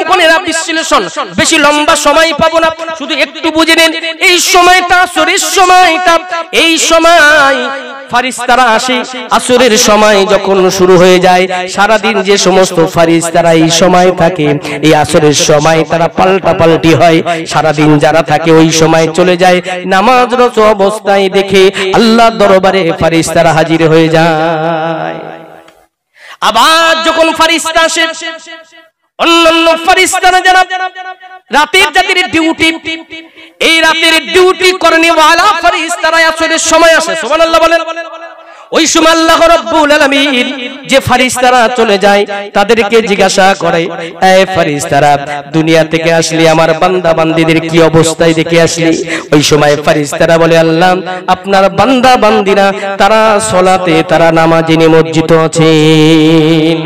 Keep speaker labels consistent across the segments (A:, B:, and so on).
A: বোনেরা বিশ্লেষণ বেশি লম্বা সময় পাবো না, শুধু একটু বুঝে নিন। এই সময়টা আসরের সময়টা, এই সময় ফারিস্তারা আসে। আসরের সময় যখন শুরু হয়ে যায়, সারা দিন যে সমস্ত ফারিস্তারা এই সময় থাকে, এই আসরের সময় তারা পাল্টা পাল্টি হয়। সারা দিন যারা থাকে ওই সময় চলে যায় নামাজরত অবস্থায়, দেখে আল্লাহর দরবারে ফারিস্তারা হাজির হয়ে যায়। আবার যখন ফারিস্তা আসে, অন্যান্য ফারিস্তারা যারা রাতের যাদের ডিউটি, এই রাতের ডিউটি করেনি ওয়ালা ফারিস্তারা আসরের সময় আসে। সুবহানাল্লাহ বলেন। ওই সময় আল্লাহ রাব্বুল আলামিন যে ফারিস্তারা চলে যায় তাদেরকে জিজ্ঞাসা করে, এই ফারিস্তারা দুনিয়া থেকে আসলে আমার বান্দা বান্দীদের কি অবস্থায় দেখে আসলি? ওই সময় ফারিস্তারা বলে, আল্লাহ আপনার বান্দা বান্দীরা তারা সালাতে, তারা নামাজে নিমজ্জিত আছেন।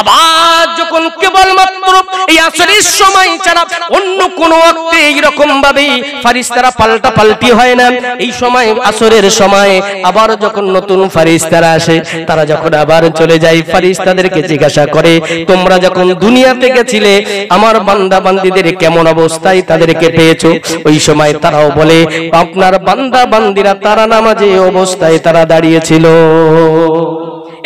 A: আবার যখন কেবলমাত্র এই আসরের সময় ছাড়া অন্য কোন ওয়াক্তে এইরকম ভাবে ফারিস্তারা পাল্টা পাল্টি হয় না। এই সময় আসরের সময় আবার যখন নতুন ফারিস্তারা আসে, তারা যখন আবার চলে যায়, ফারিস্তাদেরকে জিজ্ঞাসা করে, তোমরা যখন দুনিয়াতে গেছিলে আমার বান্দা বান্দীদের কেমন অবস্থায় তাদেরকে পেয়েছো? ওই সময় তারাও বলে, আপনার বান্দা বান্দীরা তারা নামাজে অবস্থায় তারা দাঁড়িয়েছিল।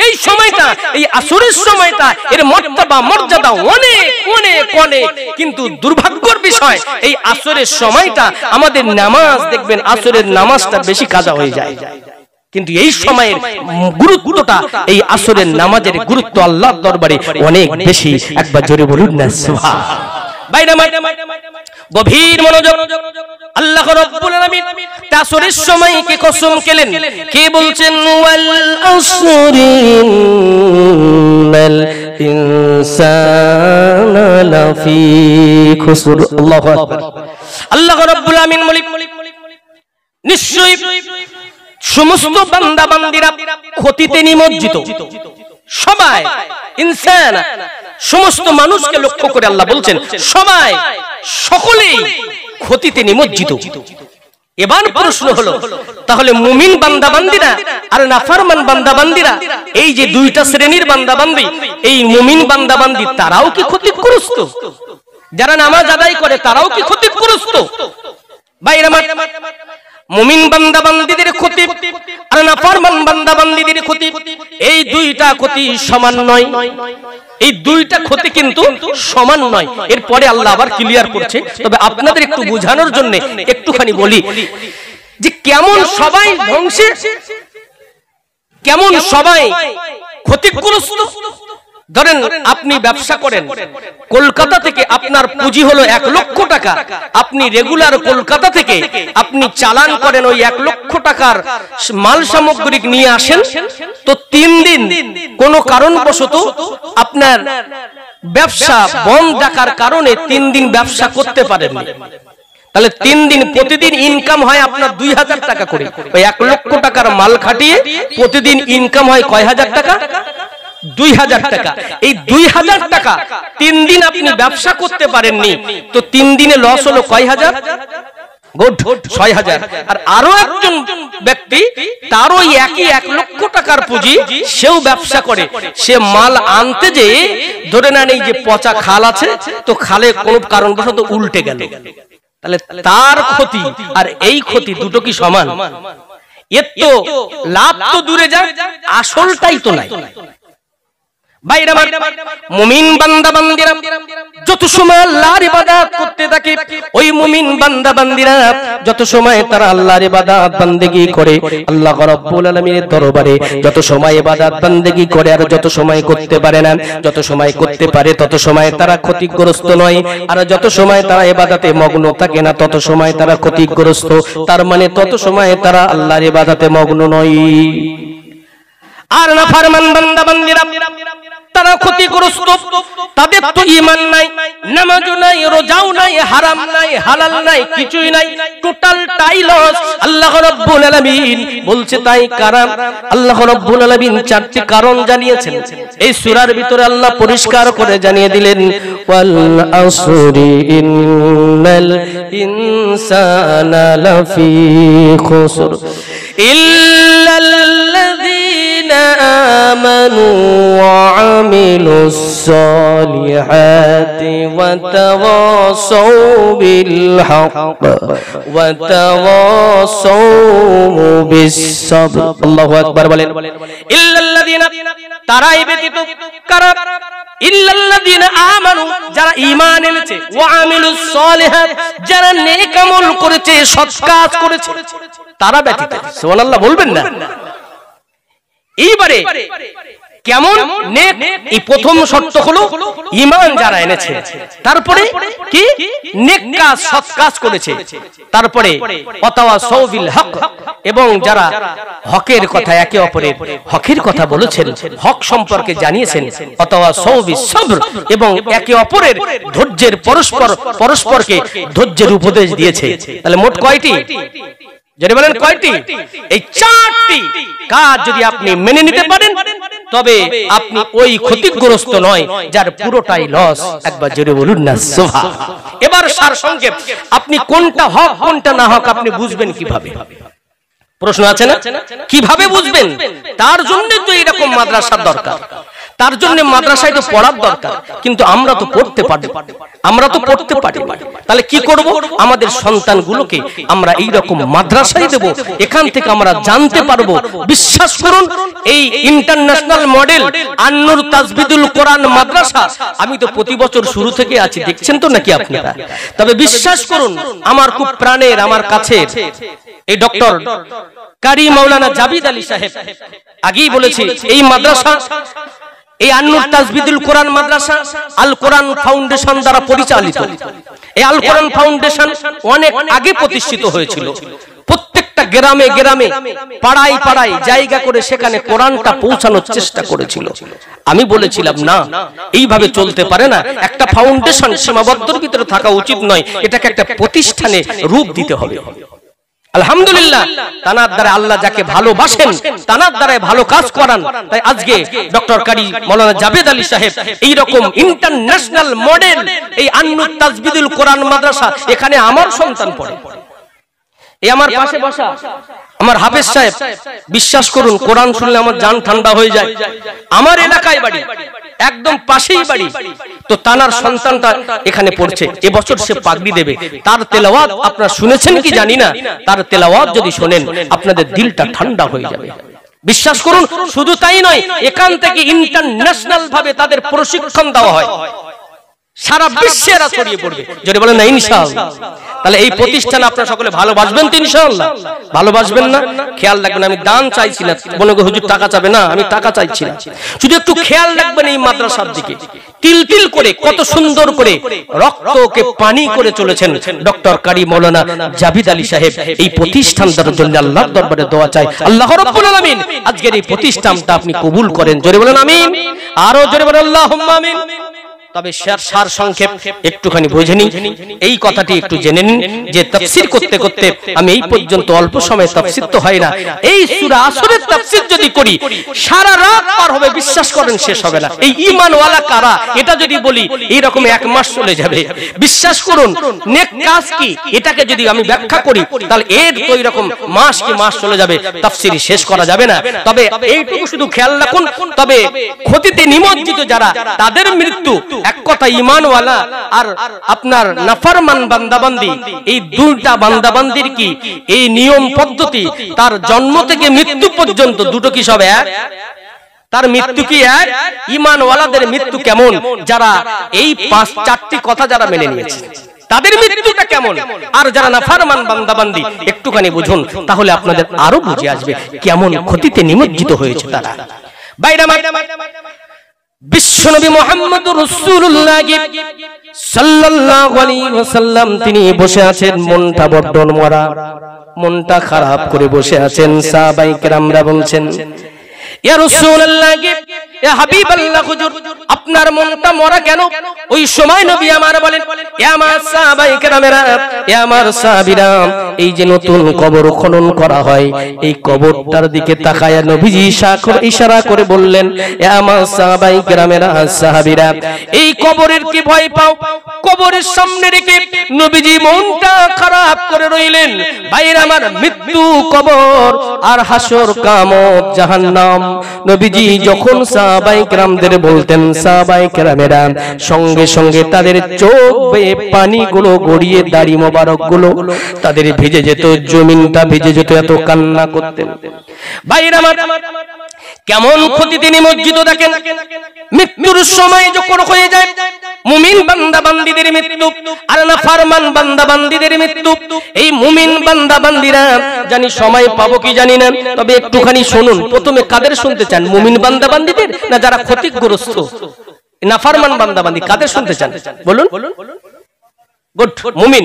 A: এই সময়টা, এই আসরের সময়টা, এর মর্যাদা মর্যাদা অনেক অনেক অনেক, কিন্তু দুর্ভাগ্যের বিষয় এই আসরের সময়টা আমাদের নামাজ দেখবেন আসরের নামাজটা বেশি কাজা হয়ে যায়, কিন্তু এই সময়ের গুরুত্বটা, এই আসরের নামাজের গুরুত্ব আল্লাহর দরবারে অনেক বেশি। একবার জোরে বলুন না সুবহানাল্লাহ। বাইরে গভীর মনোযোগ। আল্লাহ রাব্বুল আলামিন আসরের সময়কে কসম খেলেন, কে বলছেন? ওয়াল আসরি ইন্নাল ইনসানা লাফি খুসর। আল্লাহু আকবার। আল্লাহ রাব্বুল আলামিন বলেন, নিশ্চয়ই সমস্ত বান্দা বান্দীরা ক্ষতিতে নিমজ্জিত। সবাই, ইনসান, সমস্ত মানুষকে লক্ষ্য করে আল্লাহ বলছেন সবাই, সকলেই ক্ষতিতে নিমজ্জিত। এবার প্রশ্ন হলো, তাহলে মুমিন বান্দা বান্দীরা আর নাফরমান বান্দা বান্দীরা, এই যে দুইটা শ্রেণীর বান্দা বান্দী, এই মুমিন বান্দা বান্দী তারাও কি ক্ষতিগ্রস্ত? যারা নামাজ আদায় করে তারাও কি ক্ষতিগ্রস্ত? ভাইরা মুমিন বান্দা বান্দীদের ক্ষতি আর নাফরমান বান্দা বান্দীদের ক্ষতি, এই দুইটা ক্ষতি সমান নয়। এই দুইটা ক্ষতি কিন্তু সমান নয়। এরপরে আল্লাহ আবার ক্লিয়ার করছে, তবে আপনাদের একটু বোঝানোর জন্য একটুখানি বলি যে কেমন সবাই ধ্বংসে, কেমন সবাই ক্ষতিগ্রস্ত। ধরেন আপনি ব্যবসা করেন, কলকাতা থেকে আপনার পুঁজি হলো 1 লক্ষ টাকা, আপনি রেগুলার কলকাতা থেকে আপনি চালান করেন ওই 1 লক্ষ টাকার মাল সামগ্রিক নিয়ে আসেন, তো 3 দিন কোন কারণবশত আপনার ব্যবসা বন্ধ রাখার কারণে 3 দিন ব্যবসা করতে পারেন না, তাহলে 3 দিন প্রতিদিন ইনকাম হয় আপনার 2000 টাকা করে। ওই 1 লক্ষ টাকার মাল খাটিয়ে প্রতিদিন ইনকাম হয় কয় হাজার টাকা? 2000 টাকা। এই 2000 টাকা 3 দিন আপনি ব্যবসা করতে পারেননি, তো 3 দিনে লস হলো কয় হাজার? গুড, 6000। আর আরো একজন ব্যক্তি, তারও একই 1 লক্ষ টাকার পুঁজি, সেও ব্যবসা করে, সে মাল আনতে যে ধরে নেন এই যে পচা খাল আছে, তো খালে কোনো কারণবশত উল্টে গেল, তাহলে তার ক্ষতি আর এই ক্ষতি দুটো কি সমান? এর তো লাভ তো দূরে যায়, আসলটাই তো নাই। ভাইরা মুমিন বান্দা বান্দীরা যত সময় আল্লাহর ইবাদত করতে থাকে, ওই মুমিন বান্দা বান্দীরা যত সময় তারা আল্লাহর ইবাদত বান্দেগী করে, আল্লাহ রাব্বুল আলামিনের দরবারে যত সময় ইবাদত বান্দেগী করে আর যত সময় করতে পারে না, যত সময় করতে পারে তত সময় তারা ক্ষতিগ্রস্ত নয়, আর যত সময় তারা ইবাদতে মগ্ন থাকে না তত সময় তারা ক্ষতিগ্রস্ত। তার মানে তত সময় তারা আল্লাহর ইবাদতে মগ্ন নয়। আর নাফরমান বান্দা বান্দীরা তারা ক্ষতিগ্রস্ত, তাদের তো ঈমান নাই, নামাজও নাই, রোজাও নাই, হারাম নাই, হালাল নাই, কিছুই নাই, টোটালটাই লস। আল্লাহ রাব্বুল আলামিন বলছে তাই কারণ আল্লাহ রাব্বুল আলামিন 4টি কারণ জানিয়েছেন এই সূরার ভিতরে। আল্লাহ পরিষ্কার করে জানিয়ে দিলেন, ওয়াল আসরি ইন্নাল ইনসানা লাফি খুসর ইল্লাল্লাযীনা আমানু ওয়া আমিলুস সালিহাতি ওয়া তাওয়াসাউ বিল হক ওয়া তাওয়াসাউ বিস সাবর। আল্লাহু আকবার বলেন। ইল্লাল্লাযিনা, তারাই ব্যতীত কারা? ইল্লাল্লাযিনা আমানু, যারা ঈমান এনেছে, ওয়া আমিলুস সালিহাত, যারা নেক আমল করেছে, সৎ কাজ করেছে, তারা ব্যতীত। সুবহানাল্লাহ বলবেন না? এইবারে কেমন নেক? এই প্রথম শর্ত হলো ঈমান যারা এনেছে, তারপরে কি? নেক কাজ, সৎ কাজ করেছে, তারপরে ওয়াতাওয়াসাউ বিল হক, এবং যারা হকের কথা, একে অপরের হকের কথা বলেছেন, হক সম্পর্কে জানিয়েছেন, ওয়াতাওয়াসাউ বিস সাবর, এবং একে অপরের ধৈর্যের, পরস্পরকে ধৈর্যের উপদেশ দিয়েছে। তাহলে মোট কয়টি? যদি বলেন কয়টি? এই চারটি কাজ যদি আপনি মেনে নিতে পারেন, তবে আপনি ওই ক্ষতিগ্রস্ত নয় যার পুরোটাই লস। একবার জোরে বলুন না সুবহানাল্লাহ। এবার সার সংক্ষেপ, আপনি কোনটা হক কোনটা না হক আপনি বুঝবেন কিভাবে? প্রশ্ন আছে না? কিভাবে বুঝবেন? তার জন্য তো এরকম মাদ্রাসার দরকার, তার জন্য মাদ্রাসায় তো পড়ার দরকার। কিন্তু আমরা তো পড়তে পারি, আমরা তো পড়তে পারি। তাহলে কি করব? আমাদের সন্তানগুলোকে আমরা এই রকম মাদ্রাসায় দেব, এখান থেকে আমরা জানতে পারবো। বিশ্বাস করুন, এই ইন্টারন্যাশনাল মডেল আন-নূর তাজবিদুল কোরআন মাদ্রাসা আমি তো প্রতি বছর শুরু থেকে আছি, দেখছেন তো নাকি আপনারা? তবে বিশ্বাস করুন, আমার খুব প্রাণের, আমার কাছের এই ডক্টর কারি মাওলানা জাবিদ আলী সাহেব আগেই বলেছি, এই মাদ্রাসা, এই আন-নূর তাজবিদুল কোরআন মাদ্রাসা আল কোরআন ফাউন্ডেশন দ্বারা পরিচালিত। এই আল কোরআন ফাউন্ডেশন অনেক আগে প্রতিষ্ঠিত হয়েছিল। প্রত্যেকটা গ্রামে গ্রামে, পাড়ায় পাড়ায় জায়গা করে সেখানে কোরআনটা পৌঁছানোর চেষ্টা করেছিল। আমি বলেছিলাম না, এইভাবে চলতে পারে না। একটা ফাউন্ডেশন সীমাবদ্ধতার ভিতরে থাকা উচিত নয়, এটাকে একটা প্রতিষ্ঠানে রূপ দিতে হবে। আলহামদুলিল্লাহ, তানার দ্বারা আল্লাহ যাকে ভালোবাসেন তানার দ্বারাই ভালো কাজ করান। তাই আজকে ডক্টর কারি মাওলানা জাবেদ আলী সাহেব এই রকম ইন্টারন্যাশনাল মডেল এই আন-নূর তাজবিদুল কোরআন মাদ্রাসা, এখানে আমার সন্তান পড়ে। এই আমার পাশে বসা আমার হাফেজ সাহেব, বিশ্বাস করুন, কোরআন শুনলে আমার জান ঠান্ডা হয়ে যায়। আমার এলাকায় বাড়ি, একদম পাশেই বাড়ি, তো তানার সন্তানটা এখানে পড়ছে। এবছর সে পাগড়ি দেবে। তার তেলাওয়াত আপনারা শুনেছেন কি জানি না, তার তেলাওয়াত যদি শোনেন আপনাদের দিলটা ঠান্ডা হয়ে যাবে। বিশ্বাস করুন, শুধু তাই নয়, এখান থেকে ইন্টারন্যাশনাল ভাবে তাদের প্রশিক্ষণ দেওয়া হয়, সারা বিশ্বে এরা ছড়িয়ে পড়বে। যদি বলেন না ইনশাআল্লাহ। তাহলে এই প্রতিষ্ঠান আপনারা সকলে ভালোবাসবেন তো ইনশাআল্লাহ? ভালোবাসবেন না? খেয়াল রাখবেন, আমি দান চাইছি না, মনে করে হুজুর টাকা চাবে না, আমি টাকা চাইছি না। শুধু একটু খেয়াল রাখবেন এই মাদ্রাসার দিকে। তিল তিল করে, কত সুন্দর করে রক্তকে পানি করে চলেছেন ডক্টর কারি মাওলানা জাবিদ আলী সাহেব। এই প্রতিষ্ঠানটার জন্য আল্লাহর দরবারে দোয়া চাই, আল্লাহ রাব্বুল আলামিন আজকের এই প্রতিষ্ঠানটা আপনি কবুল করেন। জোরে বলেন আমিন, আরো জোরে বলেন আল্লাহুম্মা আমিন। তবে সার সংক্ষেপ একটুখানি বুঝে নিন, এই কথাটি একটু জেনে নিন যে তাফসীর করতে করতে আমি এই পর্যন্ত অল্প সময় তাফসীর তো হয় না, এই সূরা আসরের তাফসীর যদি করি সারা রাত পার হবে, বিশ্বাস করেন শেষ হবে না। এই ঈমানওয়ালা কারা এটা যদি বলি এই রকম এক মাস চলে যাবে। বিশ্বাস করুন, নেক কাজ কি এটাকে যদি আমি ব্যাখ্যা করি তাহলে এর তো এরকম মাস কি মাস চলে যাবে, তাফসীর শেষ করা যাবে না। তবে এইটুকু শুধু খেয়াল রাখুন, তবে ক্ষতিতে নিমজ্জিত যারা তাদের মৃত্যু, এক কথা ঈমানওয়ালা আর আপনার নাফরমান বান্দাবান্দি, এই দুইটা বান্দাবান্দির কি এই নিয়ম পদ্ধতি, তার জন্ম থেকে মৃত্যু পর্যন্ত দুটো কি সব এক? তার মৃত্যু কি এক? ঈমানওয়ালাদের মৃত্যু কেমন? যারা এই চারটি কথা যারা মেনে নিয়েছে তাদের মৃত্যুটা কেমন, আর যারা নাফরমান বান্দাবান্দি একটুখানি বুঝুন, তাহলে আপনাদের আরো বুঝে আসবে কেমন ক্ষতিতে নিমজ্জিত হয়েছে তারা। বাইরে বিশ্বনবী মুহাম্মদুর রাসূলুল্লাহ সাল্লাল্লাহু আলাইহি ওয়াসাল্লাম তিনি বসে আছেন, মনটা বড্ড মরা, মনটা খারাপ করে বসে আছেন। সাহাবায়ে কেরামরা বলছেন, ইয়া রাসূলুল্লাহ, ইয়া হাবিবাল্লাহ, হুজুর আপনার মনটা মরা কেন? ওই সময় নবী আমার বলেন, ইয়া মা সাহাবায়ে কেরামেরা, ও এ আমার সাহাবীরা, এই যে নতুন কবর খনন করা হয়, এই কবরটার দিকে তাকায়া নবীজি ইশারা করে বললেন, এ আমার সাহাবাই কেরামেরা, সাহাবীরা, এই কবরের কি ভয় পাও? কবরের সামনে রেখে নবীজি মনটা খারাপ করে রইলেন। ভাইরা আমার, মৃত্যু, কবর আর হাসর, কিয়ামত, জাহান্নাম, নবীজি যখন সাহাবায়ে কেরামদের বলতেন, সাহাবায়ে কেরামেরা সঙ্গে সঙ্গে তাদের চোখ বেয়ে পানিগুলো গড়িয়ে দাড়ি মোবারক গুলো তাদের ভিজে যেত, জমিনটা ভিজে যেত, এত কান্না করতেন। ভাইরা আমার, কেমন ক্ষতি তিনি মসজিদও দেখেন। মৃত্যুর সময় যখন হয়ে যায়, মুমিন বান্দা বান্দীদের মৃত্যু আর নাফরমান বান্দা বান্দীদের মৃত্যু, এই মুমিন বান্দা বান্দীরা জানি সময় পাবো কি জানি না, তবে একটুখানি শুনুন। প্রথমে কাদের শুনতে চান, মুমিন বান্দা বান্দীদের না যারা ক্ষতিগ্রস্ত নাফরমান বান্দা বান্দী, কাদের শুনতে চান বলুন? গুড, মুমিন।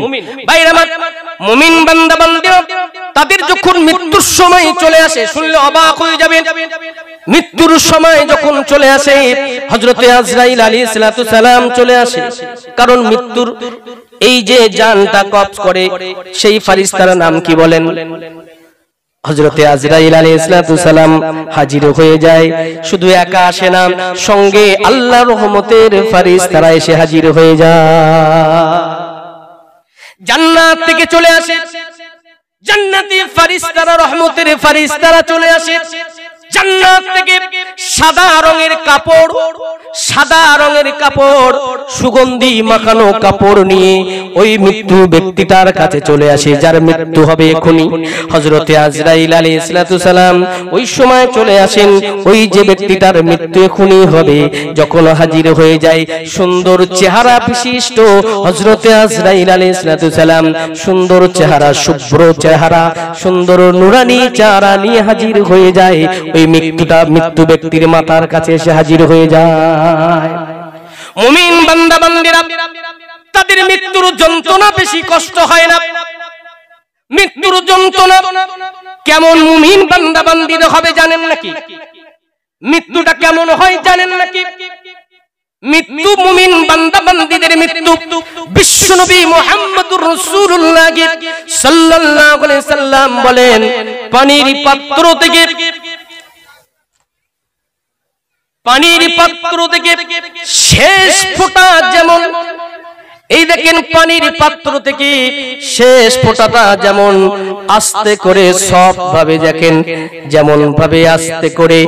A: ভাইরা আমার, মুমিন বান্দা বান্দীরা তাদের যখন মৃত্যুর সময় চলে আসে, শুনলে অবাক হয়ে যাবেন। মৃত্যুর সময় যখন চলে আসে, হযরতে আজরাইল আলাইহিস সালাতু সালাম চলে আসে। কারণ মৃত্যুর এই যে জানটা কবজ করে, সেই ফেরেশতার নাম কি বলেন? হযরতে আজরাইল আলাইহিস সালাতু সালাম হাজির হয়ে যায়। শুধু একা আসে না, সঙ্গে আল্লাহর রহমতের ফেরেশতারা এসে হাজির হয়ে যায়। জান্নাত থেকে চলে আসে জান্নাতি ফেরেশতারা, রহমতের ফেরেশতারা চলে আসে। জান্নাত থেকে সাদা রঙের কাপড়, সাদা রঙের কাপড়, সুগন্ধি মাখানো কাপড় নিয়ে ওই মৃত্যু ব্যক্তিটার কাছে চলে আসে, যার মৃত্যু হবে এখনি। হযরতে আজরাইল আলাইহিস সালাতু সালাম ওই সময় চলে আসেন। ওই যে ব্যক্তিটার মৃত্যু এখনি হবে, যখন হাজির হয়ে যায়, সুন্দর চেহারা বিশিষ্ট হযরতে আজরাইল আলাইহিস সালাতু সালাম, সুন্দর চেহারা, শুভ্র চেহারা, সুন্দর নুরানি চেহারা নিয়ে হাজির হয়ে যায়। ওই মৃত্যু ব্যক্তির মাথার কাছে এসে হাজির হয়ে যায়। মুমিন বান্দা বান্দীরা তাদের মৃত্যুর যন্ত্রণা বেশি কষ্ট হয় না। মৃত্যুর যন্ত্রণা কেমন মুমিন বান্দা বান্দীদের হবে জানেন নাকি? মৃত্যুটা কেমন হয় জানেন নাকি? মৃত্যু, মুমিন বান্দা বান্দীদের মৃত্যু, বিশ্বনবী মুহাম্মদুর রাসূলুল্লাহ সাল্লাল্লাহু আলাইহি সাল্লাম বলেন, পানির পাত্র থেকে শেষ ফোঁটা যেমন, এই দেখেন পানির পাত্র থেকে শেষ ফোঁটাটা যেমন আস্তে করে সব ভাবে দেখেন, যেমন ভাবে আস্তে করে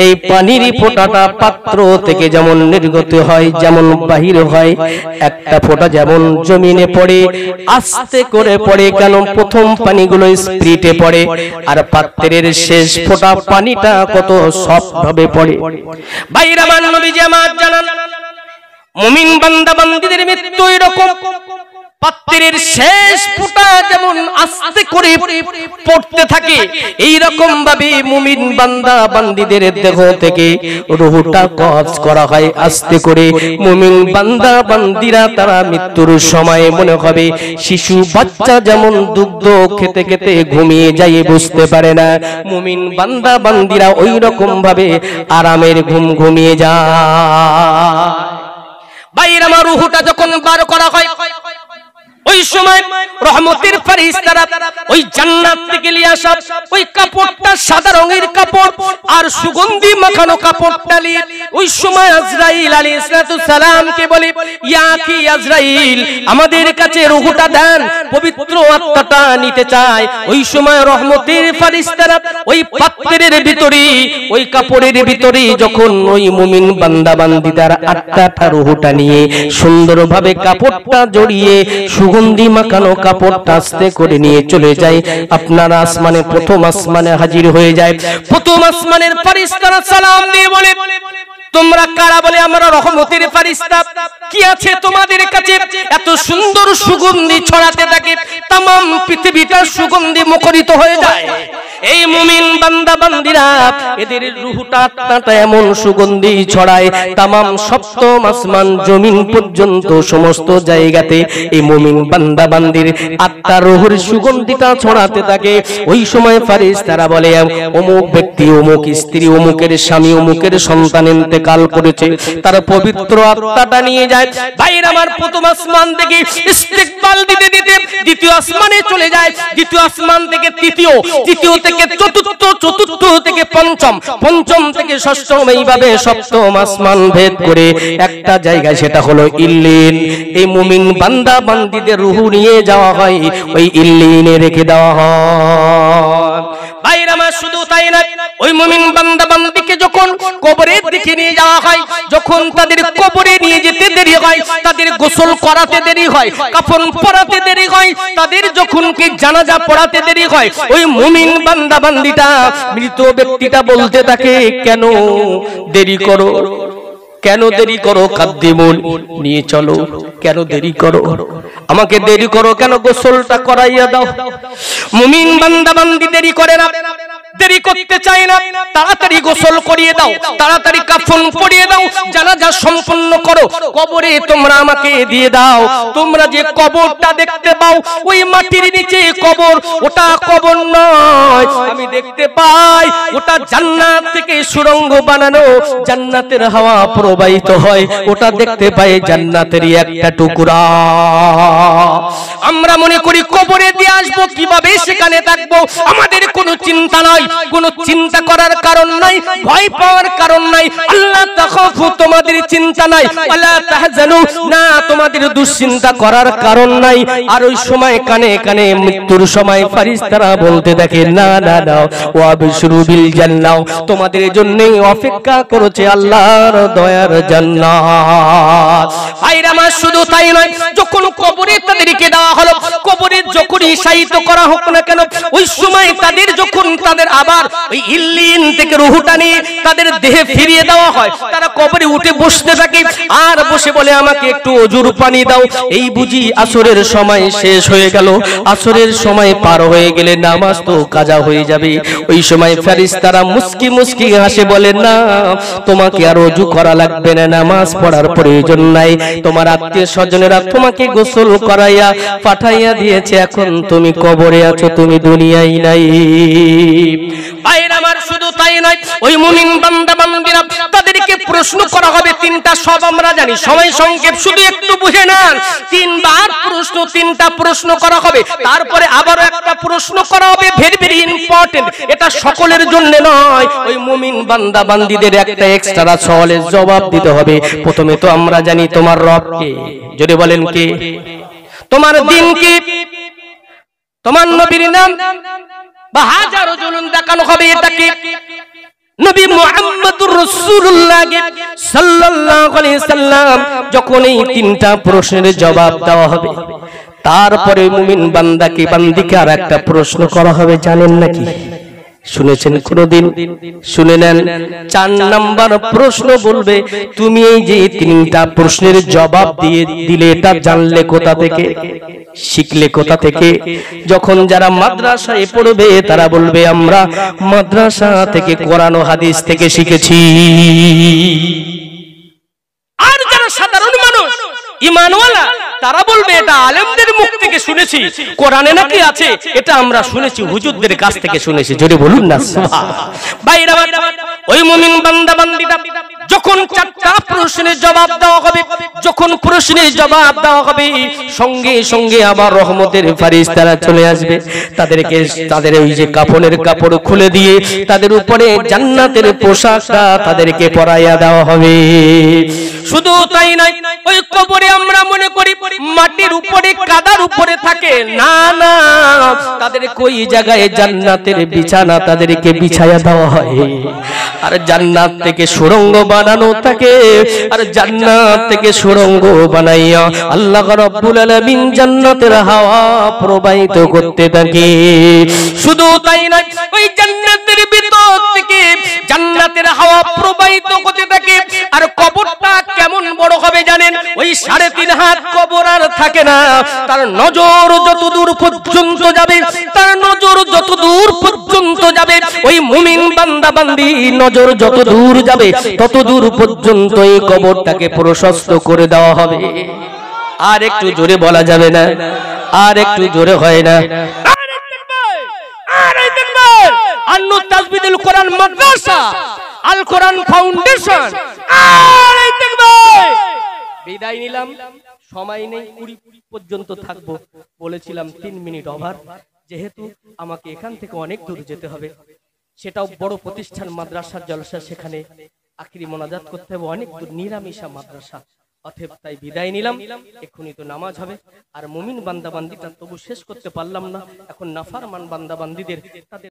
A: এই পানির ফোঁটাটা পাত্র থেকে যেমন নির্গত হয়, যেমন বাহির হয়, একটা ফোঁটা যেমন জমিনে পড়ে আস্তে করে পড়ে, কেন প্রথম পানিগুলো স্পিরিটে পড়ে, আর পাত্রের শেষ ফোঁটা পানিটা কত সব ভাবে পড়ে। ভাইরা আমার, নবীজি আমার জানান, মুমিন বান্দা বান্দীদের মৃত্যু এরকম, পাত্রের শেষ ফোঁটা যেমন আস্তে করে পড়তে থাকে, এই রকম ভাবে মুমিন বান্দা বান্দীদের দেহ থেকে রূহটা কবজ করা হয় আস্তে করে। মুমিন বান্দা বান্দীরা তারা মৃত্যুর সময় মনে হবে শিশু বাচ্চা যেমন দুগ্ধ খেতে খেতে ঘুমিয়ে যায়, বুঝতে পারে না, মুমিন বান্দা বান্দীরা ওই রকম ভাবে আরামের ঘুম ঘুমিয়ে যায়। ভাইরা আমার, রূহটা যখন বার করা হয়, ওই সময় রহমতের ফেরেশতারা ওই জান্নাত থেকে নিয়ে আসা ওই কাপড়টা, সাদা রঙের কাপড় আর সুগন্ধি মাখানো কাপড়টা নিয়ে ওই সময় আজরাইল আলাইহিস সালামকে বলে, ইয়া কি আজরাইল, আমাদের কাছে রূহটা দেন, পবিত্র আত্মাটা নিতে চায়। ওই সময় রহমতের ফেরেশতারা ওই পাত্রের ভিতরে, ওই কাপড়ের ভিতরে যখন ওই মুমিন বান্দা বান্দীদের আত্মাটা, রূহটা নিয়ে সুন্দরভাবে কাপড়টা জড়িয়ে সুগন্ধি মাখানো কাপড়টা আস্তে করে নিয়ে চলে যায়, আপনার আসমানে, প্রথম আসমানে হাজির হয়ে যায়। প্রথম আসমানের ফেরেশতারা সালাম দিয়ে বলে, তোমরা কারা? বলে, আমরা রহমতের ফেরেশতা। কি আছে তোমাদের কাছে? এত সুন্দর সুগন্ধি ছড়াতে থাকে, तमाम পৃথিবীটা সুগন্ধি মুখরিত হয়ে যায়। এই মুমিন বান্দা বান্দীরা এদের রূহটা, আত্মাটা এমন সুগন্ধি ছড়ায়, तमाम সপ্তম আসমান জমিন পর্যন্ত সমস্ত জায়গাতে এই মুমিন বান্দা বান্দির আত্মার রূহের সুগন্ধিটা ছড়াতে থাকে। ওই সময় ফেরেশতারা বলে, অমুক ব্যক্তি, অমুক স্ত্রী, অমুকের স্বামী, অমুকের সন্তান ইন্তেকাল করেছে, তার পবিত্র আত্মাটা নিয়ে যায়। ভাইরা আমার, প্রথম আসমান থেকে ইস্তেকবাল দিতে দিতে দ্বিতীয় আসমানে চলে যায়, দ্বিতীয় আসমান থেকে তৃতীয়, তৃতীয় থেকে চতুর্থ, চতুর্থ থেকে পঞ্চম, পঞ্চম থেকে ষষ্ঠম, এইভাবে সপ্তম আসমান ভেদ করে একটা জায়গায়, সেটা হলো ইল্লিন। এই মুমিন বান্দা বান্দীদের রূহ নিয়ে যাওয়া হয়, ওই ইল্লিনে রেখে দেওয়া হয়। ভাইরা আমার, শুধু তাই না, ওই মুমিন বান্দা বান্দীকে যখন কবরের দিকে নিয়ে যাওয়া হয়, যখন তাদের কবরে নিয়ে যেতে দেরি হয়, তাদের গোসল করাতে দেরি হয়, কাফন পরাতে দেরি হয়, তাদের যখন কি জানাজা পড়াতে দেরি হয়, ওই মুমিন বান্দা বান্দীটা, মৃত ব্যক্তিটা বলতে থাকে, কেন দেরি করো, কেন দেরি করো, কাদ্দিমুন, নিয়ে চলো, কেন দেরি করো, আমাকে দেরি করো কেন, গোসলটা করাইয়া দাও। মুমিন বান্দা বান্দি দেরি করে না, দেরি করতে চায় না, তাড়াতাড়ি গোসল করিয়ে দাও, তাড়াতাড়ি কাফন পরিয়ে দাও, জানাজা সম্পন্ন করো, কবরে তোমরা আমাকে দিয়ে দাও। তোমরা যে কবরটা দেখতে পাও, ওই মাটির নিচে কবর, ওটা কবর নয়, আমি দেখতে পাই ওটা জান্নাত থেকে সুড়ঙ্গ বানানো, জান্নাতের হাওয়া প্রবাহিত হয়, ওটা দেখতে পাই জান্নাতেরই একটা টুকরা। আমরা মনে করি কবরে দিয়ে আসবো, কিভাবে সেখানে থাকবো, আমাদের কোনো চিন্তা নাই, কোনো চিন্তা করার কারণ নাই, ভয় পাওয়ার কারণ নাই। আল্লাহ তাখাফু, তোমাদের চিন্তা নাই, ওয়ালা তাহজানু, না তোমাদের দুশ্চিন্তা করার কারণ নাই। আর ওই সময় কানে কানে মৃত্যুর সময় ফেরেশতারা বলতে থাকে, না না না, ওয়াবশিরু বিল জান্নাহ, তোমাদের জন্যই অপেক্ষা করেছে আল্লাহর দয়ার জান্নাত। ভাইরা আমার, শুধু তাই নয়, যখন কবরে তাদেরকে দেওয়া হলো, কবরে যখনই শায়িত করা হোক না কেন, ওই সময় তাদের যখন তাদের আবার ওই ইল্লিন থেকে রূহটা নিয়ে তাদের দেহে ফিরিয়ে দেওয়া হয়, তারা কবরে উঠে বসতে থাকে, আর বসে বলে, আমাকে একটু ওজুর পানি দাও। এই বুঝি আসরের সময় শেষ হয়ে গেল, আসরের সময় পার হয়ে গেলে নামাজ তো কাজা হয়ে যাবে। ওই সময় ফেরেশতারা মুস্কি মুস্কি হাসে, বলে, না তোমাকে আর ওযু করা লাগবে না, নামাজ পড়ার প্রয়োজন নাই, তোমার আত্মীয় স্বজনেরা তোমাকে গোসল করাইয়া পাঠাইয়া দিয়েছে, এখন তুমি কবরে আছো, তুমি দুনিয়ায় নাই। ভাইরা আমার, শুধু তাই নয়, ওই মুমিন বান্দা বান্দীরা, তাদেরকে প্রশ্ন করা হবে তিনটা, সব আমরা জানি, সময় সংক্ষেপ, শুধু একটু বুঝে নেন। তিনবার প্রশ্ন, তিনটা প্রশ্ন করা হবে, তারপরে আবারও একটা প্রশ্ন করা হবে, ভেরি ভেরি ইম্পর্টেন্ট, এটা সকলের জন্য নয়, ওই মুমিন বান্দা বান্দীদের একটা এক্সট্রা সওয়ালের জবাব দিতে হবে। প্রথমে তো আমরা জানি তোমার রব কে, যদি বলেন কে, তোমার দিন কি, তোমার নবীর নাম, বা হাজারো জুলুম দেখানো হবে, এটাকে নবী মুহাম্মদুর রাসূলুল্লাহ সাল্লাল্লাহু আলাইহি সাল্লাম, যখন এই তিনটা প্রশ্নের জবাব দেওয়া হবে, তারপরে মুমিন বান্দাকে বান্দিকে আর একটা প্রশ্ন করা হবে, জানেন নাকি, শুনেছেন কোনদিন? শুনে নেন। 4 নাম্বার প্রশ্ন বলবে, তুমি এই যে তিনটা প্রশ্নের জবাব দিলে, এটা জানলে কোথা থেকে, শিখলে কোথা থেকে? যখন যারা মাদ্রাসায় পড়বে তারা বলবে, আমরা মাদ্রাসা থেকে, কোরআন ও হাদিস থেকে শিখেছি। আর যারা সাধারণ মানুষ, ঈমানওয়ালা, তারা বলবে, এটা আলেমদের মুখ থেকে শুনেছি, কোরআনে নাকি আছে, এটা আমরা শুনেছি, হুজুরদের কাছ থেকে শুনেছি, জোরে বলুন না সুবহানাল্লাহ। ভাইরা, ওই মুমিন বান্দা বান্দীরা যখন 4টা প্রশ্নের জবাব দেওয়া হবে, যখন প্রশ্নের জবাব দেওয়া হবে, সঙ্গে সঙ্গে আবার রহমতের ফেরেশতারা চলে আসবে, তাদেরকে তাদের ওই যে কাফনের কাপড় খুলে দিয়ে তাদের উপরে জান্নাতের পোশাকটা তাদেরকে পরাইয়া দেওয়া হবে। শুধু তাই নয়, ওই কবরে আমরা মনে করি মাটির উপরে, কাদার উপরে থাকে, না না, তাদেরকে ওই জায়গায় জান্নাতের বিছানা তাদেরকে বিছায়া দেওয়া হয়, আর জান্নাত থেকে সুড়ঙ্গ বানানো থাকে, আর জান্নাত থেকে সুড়ঙ্গ বানাইয়া আল্লাহ রাব্বুল আলামিন জান্নাতের হাওয়া প্রবাহিত করতে থাকে। শুধু তাই নয়, ওই জান্নাতের ভিতর থেকে জান্নাতের হাওয়া প্রবাহিত করতে থাকে। আর কবরটা কেমন বড় হবে জানেন? ওই 3.5 হাত কবর আর থাকে না, তার নজর যত দূর পর্যন্ত যাবে, তার নজর যত দূর পর্যন্ত যাবে, ওই মুমিন বান্দা বান্দি নজর যত দূর যাবে, তত দূর পর্যন্ত এই কবরটাকে প্রশস্ত করে দেওয়া হবে। আর একটু জোরে বলা যাবে না, আর একটু জোরে হয় না, আন্নু তাজবিদুল কোরআন মাদ্রাসা, আল কোরআন ফাউন্ডেশন, আর এই দেখবে। বিদায় নিলাম, সময় নেই, 20 পর্যন্ত থাকবো বলেছিলাম, 3 মিনিট ওভার। যেহেতু আমাকে এখান থেকে অনেক দূর যেতে হবে, সেটাও বড় প্রতিষ্ঠান মাদ্রাসার জলসা, সেখানে আখিরি মোনাজাত করতে হবে, অনেক দূর, নিরামিষা মাদ্রাসা। অতএব তাই বিদায় নিলাম, এক্ষুনি তো নামাজ হবে। আর মুমিন বান্দাবান্দিটা তবু শেষ করতে পারলাম না, এখন নাফারমান বান্দাবান্দিদের তাদের